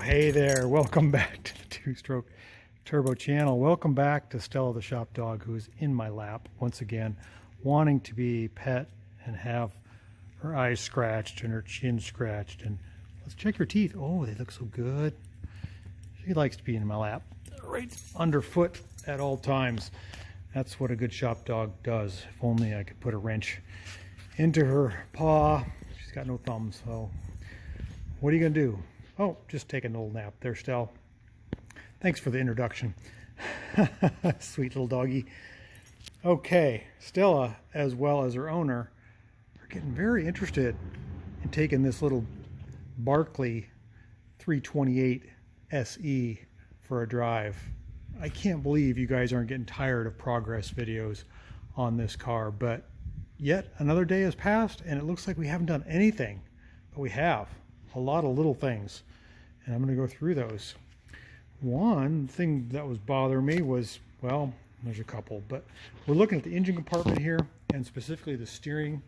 Hey there, welcome back to the Two-Stroke Turbo channel. Welcome back to Stella the shop dog, who is in my lap once again, wanting to be pet and have her eyes scratched and her chin scratched. And let's check her teeth. Oh, they look so good. She likes to be in my lap, right underfoot at all times. That's what a good shop dog does. If only I could put a wrench into her paw. She's got no thumbs, so what are you gonna do? Oh, just take an old nap there, Stella. Thanks for the introduction. Sweet little doggy. Okay, Stella, as well as her owner, are getting very interested in taking this little Berkeley 328 SE for a drive. I can't believe you guys aren't getting tired of progress videos on this car, but yet another day has passed and it looks like we haven't done anything, but we have. A lot of little things, and I'm going to go through those. One thing that was bothering me was, well, there's a couple, but we're looking at the engine compartment here, and specifically the steering.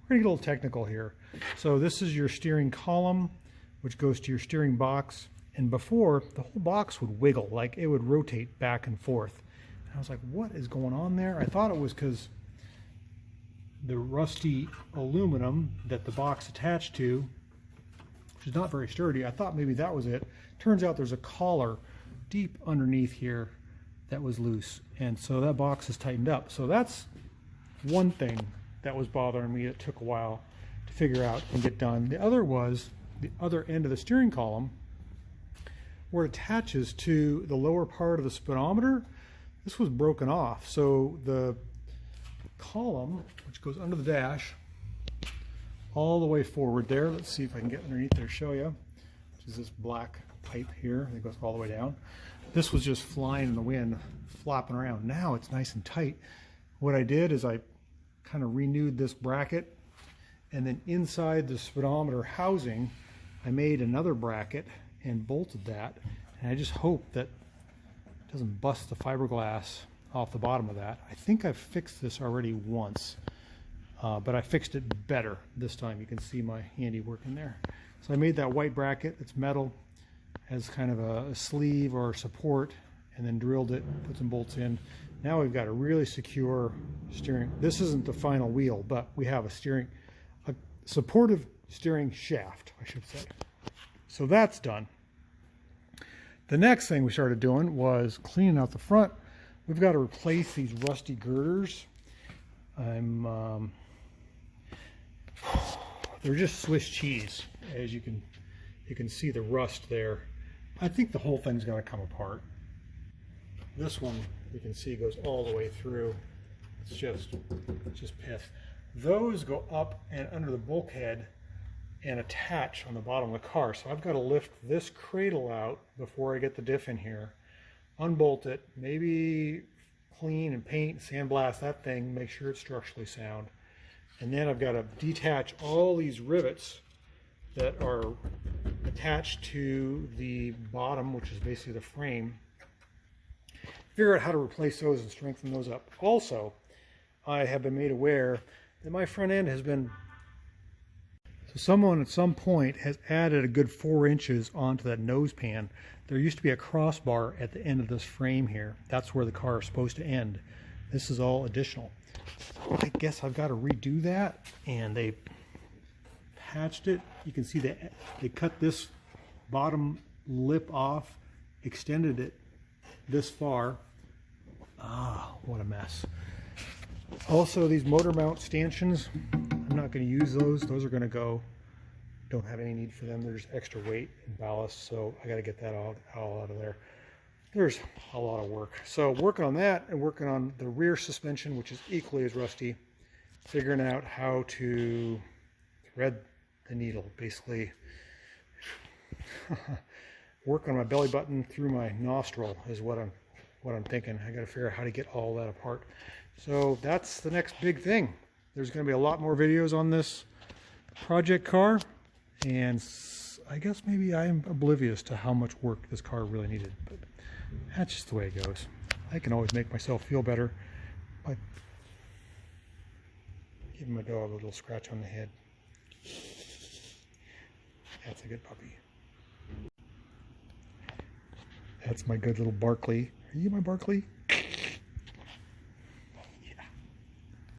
We're going to get a little technical here. So this is your steering column, which goes to your steering box, and before, the whole box would wiggle, like it would rotate back and forth. And I was like, what is going on there? I thought it was because the rusty aluminum that the box attached to, which is not very sturdy. I thought maybe that was it. Turns out there's a collar deep underneath here that was loose, and so that box is tightened up. So that's one thing that was bothering me. It took a while to figure out and get done. The other was the other end of the steering column where it attaches to the lower part of the speedometer. This was broken off, so the column, which goes under the dash all the way forward there. Let's see if I can get underneath there, show you, which is this black pipe here that goes all the way down. This was just flying in the wind, flopping around. Now it's nice and tight. What I did is I kind of renewed this bracket, and then inside the speedometer housing, I made another bracket and bolted that. And I just hope that it doesn't bust the fiberglass off the bottom of that. I think I've fixed this already once. But I fixed it better this time. You can see my handiwork in there. So I made that white bracket. It's metal, as kind of a sleeve or support, and then drilled it, put some bolts in. Now we've got a really secure steering. This isn't the final wheel, but we have a supportive steering shaft, I should say. So that's done. The next thing we started doing was cleaning out the front. We've got to replace these rusty girders. They're just Swiss cheese, as you can see the rust there. I think the whole thing's going to come apart. This one you can see goes all the way through. It's just pith. Those go up and under the bulkhead and attach on the bottom of the car. So I've got to lift this cradle out before I get the diff in here, unbolt it, maybe clean and paint, sandblast that thing, make sure it's structurally sound. And then I've got to detach all these rivets that are attached to the bottom, which is basically the frame. Figure out how to replace those and strengthen those up. Also, I have been made aware that my front end has been, so someone at some point has added a good 4 inches onto that nose pan. There used to be a crossbar at the end of this frame here. That's where the car is supposed to end. This is all additional. I guess I've got to redo that, and they patched it. You can see that they cut this bottom lip off, extended it this far. Ah, what a mess. Also, these motor mount stanchions, I'm not going to use those. Those are going to go. Don't have any need for them. They're just extra weight and ballast, so I got to get that all out of there. There's a lot of work. So working on that and working on the rear suspension, which is equally as rusty, figuring out how to thread the needle, basically. Work on my belly button through my nostril is what I'm thinking. I got to figure out how to get all that apart. So that's the next big thing. There's going to be a lot more videos on this project car, and I guess maybe I am oblivious to how much work this car really needed, but that's just the way it goes. I can always make myself feel better by giving my dog a little scratch on the head. That's a good puppy. That's my good little Berkeley. Are you my Berkeley?